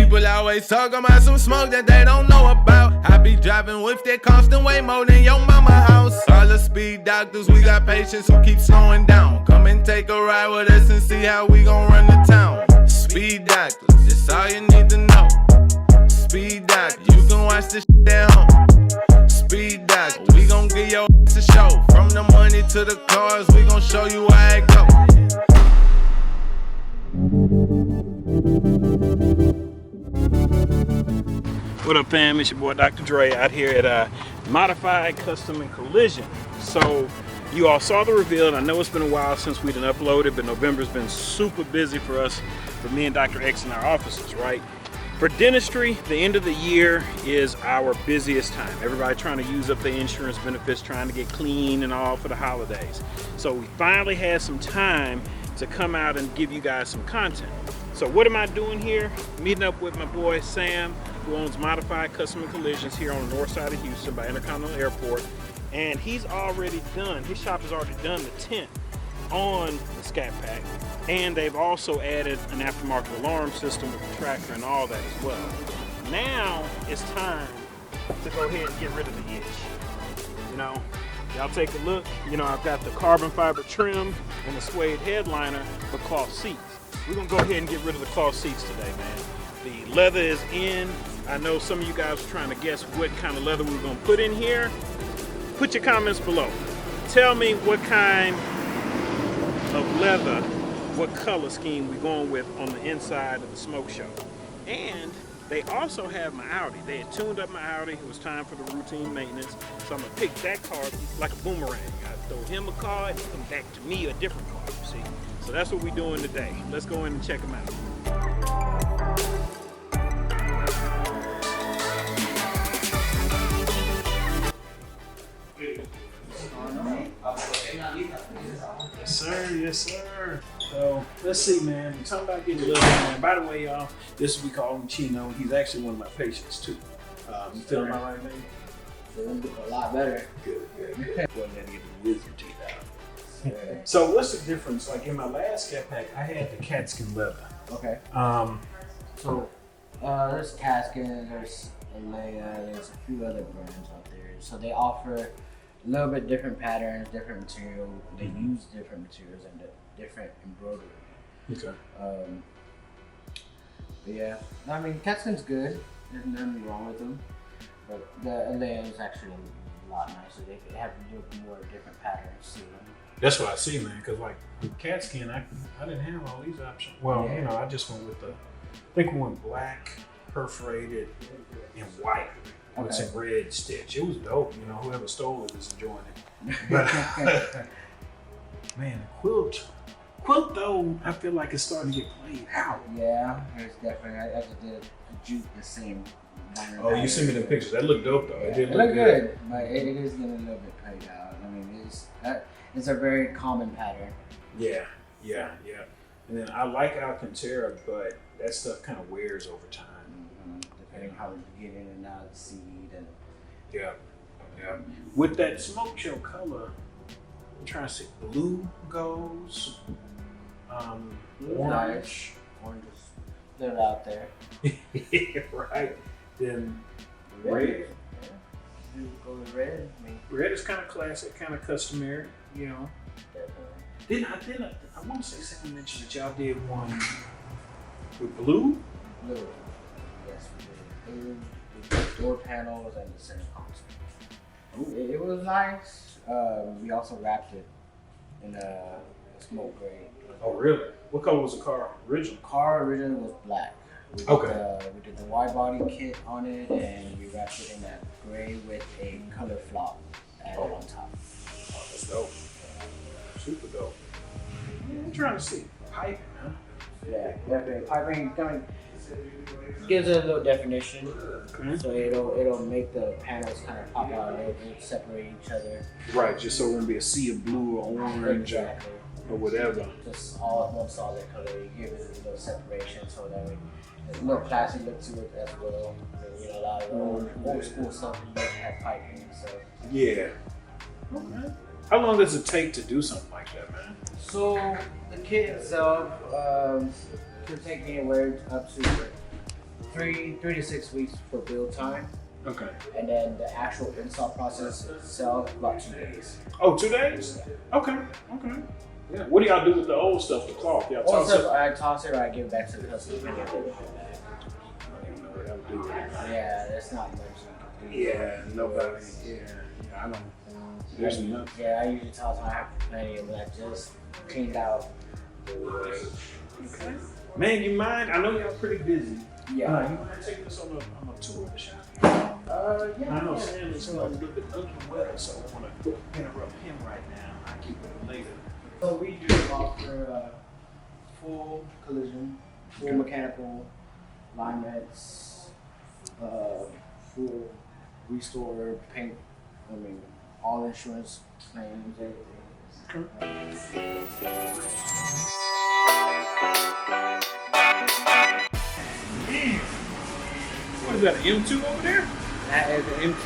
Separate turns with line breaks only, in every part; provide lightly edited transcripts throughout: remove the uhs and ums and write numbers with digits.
People always talk about some smoke that they don't know about. I be driving with that constant way more than your mama house. All the speed doctors, we got patients who keep slowing down. Come and take a ride with us and see how we gon' run the town. Speed doctors, that's all you need to know. Speed doctors, you can watch this shit at home. Speed doctors, we gon' give your ass a show. From the money to the cars, we gon' show you how it go.
What up, fam? It's your boy Dr. Dre out here at Modified Custom and Collision. So you all saw the reveal, and I know it's been a while since we done uploaded, but November's been super busy for us, for me and Dr. X in our offices, right? For dentistry, the end of the year is our busiest time. Everybody trying to use up their insurance benefits, trying to get clean and all for the holidays. So we finally had some time to come out and give you guys some content. So what am I doing here? Meeting up with my boy Sam, who owns Modified Custom and Collisions here on the north side of Houston by Intercontinental Airport. And he's already done, his shop has already done the tint on the Scat Pack. And they've also added an aftermarket alarm system with the tracker and all that as well. Now it's time to go ahead and get rid of the itch. You know, y'all take a look. You know, I've got the carbon fiber trim and the suede headliner for cloth seats. We're gonna go ahead and get rid of the cloth seats today, man. The leather is in. I know some of you guys are trying to guess what kind of leather we're gonna put in here. Put your comments below. Tell me what kind of leather, what color scheme we're going with on the inside of the Smoke Show. And they also have my Audi. They had tuned up my Audi. It was time for the routine maintenance. So I'm gonna pick that car like a boomerang. I throw him a car and he come back to me a different car, you see? So that's what we're doing today. Let's go in and check them out. Yes, sir. Yes, sir. So let's see, man. We're talking about getting a little bit, man. By the way, y'all, this is we call him Chino. He's actually one of my patients too. You feeling all right, man?
Feeling a lot better.
Good. Go ahead and get the wisdom teeth out. So what's the difference? Like in my last Scat Pack, I had the cat skin leather.
Okay. So there's Caskin, there's Alea, there's a few other brands out there. So they offer a little bit different patterns, different material. They use different materials and different embroidery.
Okay.
But yeah, I mean, Catskin's good. There's nothing wrong with them. But the Alea is actually a lot nicer. They have a little more different patterns to them.
That's what I see, man. Cause like with cat skin, I didn't have all these options. Well, yeah. You know, I just went with the. I think we went black, perforated, and white with some red stitch. It was dope. You know, whoever stole it was enjoying it. But man, the quilt though, I feel like it's starting to get played out.
Yeah, it's definitely. I just did a juke the same.
Oh, you sent me the pictures. That looked dope though.
Yeah,
it did
look good, but it is getting a little bit played out. I mean, it's a very common pattern.
Yeah. And then I like Alcantara, but that stuff kind of wears over time.
Depending how you get in and out of the seed and.
Yeah. With that Smoke Show color, I'm trying to see, blue goes, orange.
Orange is they're out there.
Right. Then red.
Yeah. Go with red. I mean,
red is kind of classic, kind of customary, you know.
Definitely.
I want to say Sam mentioned that y'all did one with blue.
Blue. Yes, we did. Blue. The door panels and the center console. It was nice. We also wrapped it in a smoke gray.
Oh, really? What color was the car original?
Car original was black. We did the widebody kit on it, and we wrapped it in that gray with a color flop added on top.
Oh, that's dope. Super dope. Yeah, I'm trying to see piping, huh?
Yeah, definitely. Piping kind of gives it a little definition, so it'll make the panels kind of pop out a little bit, separate each other.
Right, just so it won't be a sea of blue or orange or whatever.
Just all at one solid color. You give it a little separation so that way there's a little classy look to it as well. You know, a lot of old school stuff you have piping. So
yeah. Okay. How long does it take to do something like that, man?
So the kit itself can take anywhere up to three to 6 weeks for build time,
Okay.
and then the actual install process itself about 2 days.
Oh, 2 days? Okay. Okay. Yeah. What do y'all do with the old stuff, the cloth? Y'all
Well,
toss it?
I toss it or I give it back to the customer. Yeah, that's not much.
Yeah, nobody. Yeah, I don't. There's enough.
Yeah, I usually toss. I have plenty of that just cleaned out.
Okay. Man, you mind? I know y'all pretty busy.
Yeah.
You mind taking us on a tour of the shop?
Yeah.
I know Stanley's a little bit under the weather, so I want to interrupt him right now. I'll keep it later.
So we do offer full collision, full mechanical, alignments, full restore, paint, all insurance claims, everything.
What is that, an M2 over there?
That is an M2.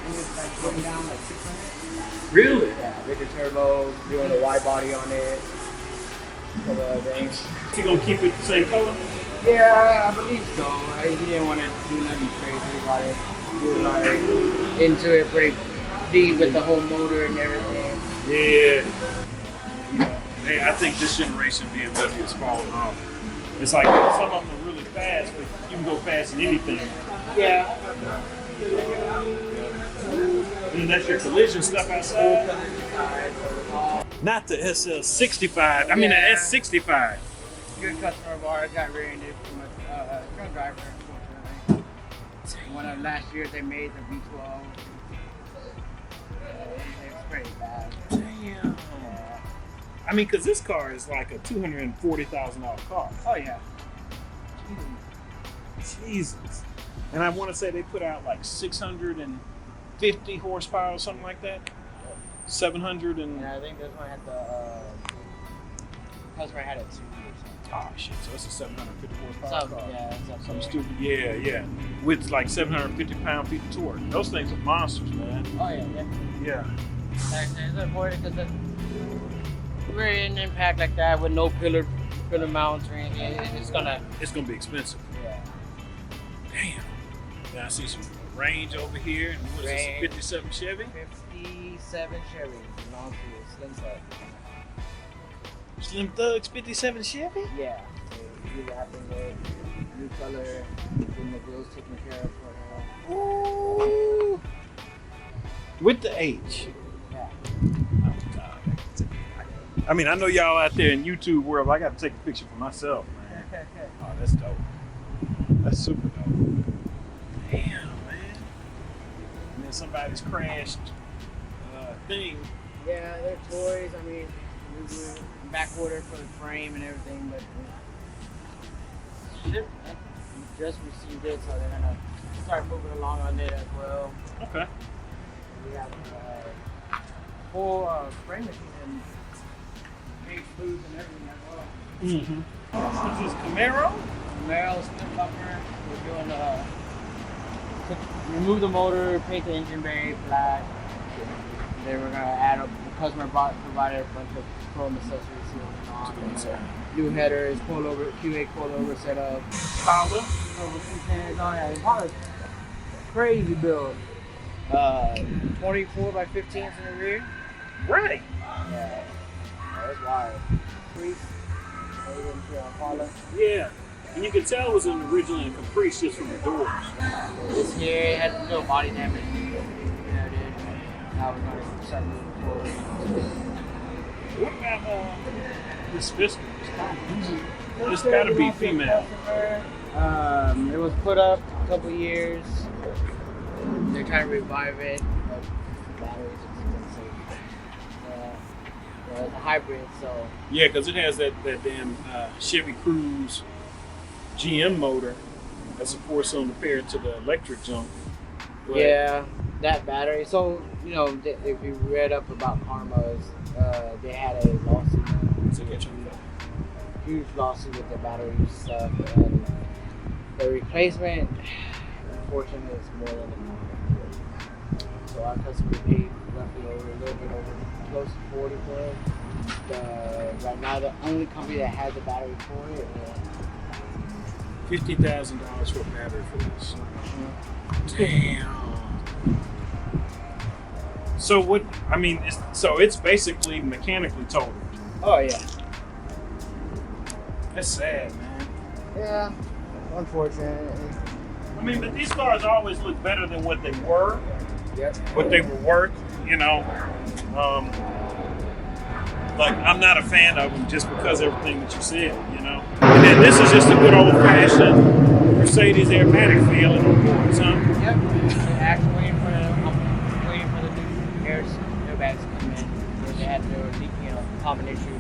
It's like going down like 600.
Really?
Yeah, bigger turbo, doing a wide body on it. Couple other things.
You gonna keep it the same color?
Yeah, I believe so. He didn't want to do nothing crazy about it. He was like into it pretty deep with the whole motor and everything.
Yeah. Hey, I think this generation BMW is falling off. It's like some of them are really fast, but you can go fast in anything.
Yeah.
And that's your collision stuff outside? Not the SL65, I mean the S65.
Good customer of ours got rear-ended from a drunk driver, unfortunately. One of last year they made the V12. It's pretty bad.
Damn. I mean, because this car is like a $240,000 car.
Oh yeah.
Jesus. And I want to say they put out like 650 horsepower or something like that. 700 and...
Yeah, I think this one had the customer had it too.
Oh shit, so it's a 750 horsepower car.
Yeah, it's up
Something
there.
stupid. Yeah, yeah. With like 750 pound-feet of torque. Those things are monsters, man.
Oh yeah, definitely.
Yeah.
It's important because we're in impact like that with no pillar mounts or anything. It's gonna
be expensive.
Yeah.
Damn. Now I see some range over here. And what is this, a 57 Chevy?
57 Chevy belongs to a Slim Thug.
Slim Thug's 57 Chevy?
Yeah. So you wrapping it, new color, getting the grills taken care of for
Ooh. With the H.
Yeah.
Oh, God. I mean, I know y'all out there in YouTube world, but I got to take a picture for myself, man. Oh, that's dope. That's super dope. Damn, man. And then somebody's crashed thing.
Yeah, they're toys. I mean, we were back order for the frame and everything, but we just received it, so they're gonna start moving along on it as well.
Okay.
We have full frame machine and big foods and everything as well.
Mm-hmm. This is Camaro?
Camaro split buffer. We're doing remove the motor, paint the engine bay black. Then we're gonna add the customer provided a bunch of chrome accessories on. New headers, coilover, QA coilover setup.
Powder.
It's crazy build. 24 by 15s in the rear.
Right.
Yeah. That's wild. Crease.
Yeah. And you can tell it was originally a Caprice just from the doors.
This year it had no body damage. Now we're going to start moving forward.
What about this Fisker? It's got to be female.
It was put up a couple years. They're trying to revive it, but the batteries are expensive. It's a hybrid, so.
Yeah, because it has that damn Chevy Cruze GM motor that's a 4-cylinder paired to the electric jump. But
yeah, that battery. So, you know, if you read up about Karma's, they had a lawsuit. Huge lawsuit with the battery stuff. And the replacement, unfortunately, is more than enough. So our customer paid roughly a little bit over close to 40 for it. Right now, the only company that has a battery for it
$50,000 for a battery for this. Damn. So what? I mean, it's basically mechanically totaled.
Oh yeah.
That's sad, man.
Yeah. Unfortunate.
I mean, but these cars always look better than what they were.
Yep.
What they were worth, you know. Like, I'm not a fan of them just because of everything that you said, you know. And then this is just a good old-fashioned Mercedes aromatic feeling on boards, huh?
Yep. Actually waiting for the new airbags to come in. They had their common issue.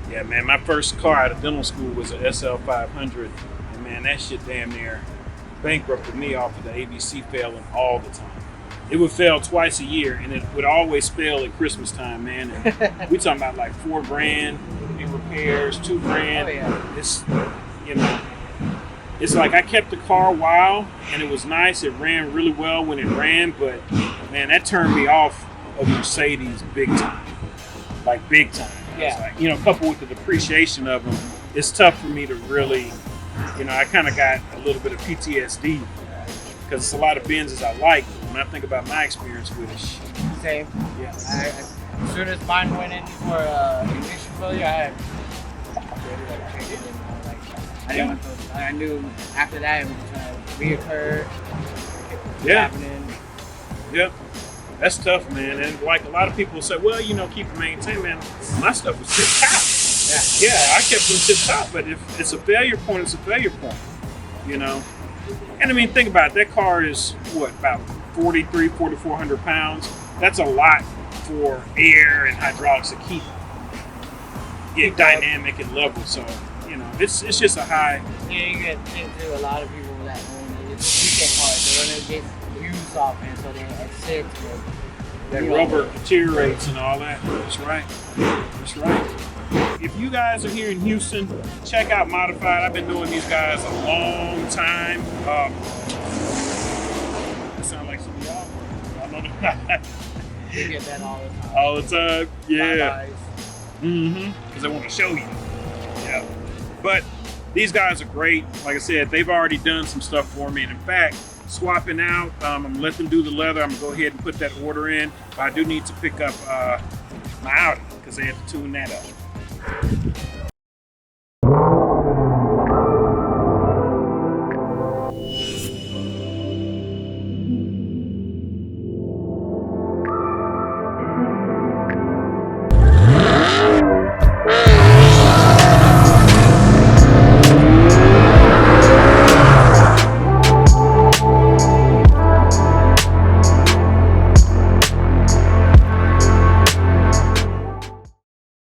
Yeah, man, my first car out of dental school was an SL500, and man, that shit damn near bankrupted me off of the ABC failing all the time. It would fail twice a year, and it would always fail at Christmas time, man. And we talking about like $4,000 in repairs, $2,000.
Oh, yeah.
It's, you know, it's like I kept the car a while, and it was nice. It ran really well when it ran, but man, that turned me off of Mercedes big time, like big time.
Yeah.
It's like, you know, coupled with the depreciation of them, it's tough for me to really, you know, I kind of got a little bit of PTSD because it's a lot of Benzes I like. When I think about my experience with it,
Same.
yeah.
As soon as mine went in for ignition failure, I changed it. I knew after that it was reoccur.
Yeah.
Happening.
Yep. That's tough, man. And like a lot of people say, well, you know, keep it maintained, man. My stuff was tip top. Yeah, I kept them tip top, but if it's a failure point, it's a failure point, you know. And I mean, think about it. That car is what, about 4,400 pounds. That's a lot for air and hydraulics to keep it dynamic and level. So, you know, it's just a high.
Yeah, you get into a lot of people that own it. It's weekend cars. They're gonna get used often, so they at 6.
That rubber deteriorates and all that. That's right. That's right. If you guys are here in Houston, check out Modified. I've been doing these guys a long time. That sounds like some of y'all. I know that.
You get that all the time.
All the time. Yeah.
Bye-byes.
Because I want to show you. Yeah. But these guys are great. Like I said, they've already done some stuff for me. And in fact, swapping out, I'm going to let them do the leather. I'm going to go ahead and put that order in. But I do need to pick up my Audi because they have to tune that up.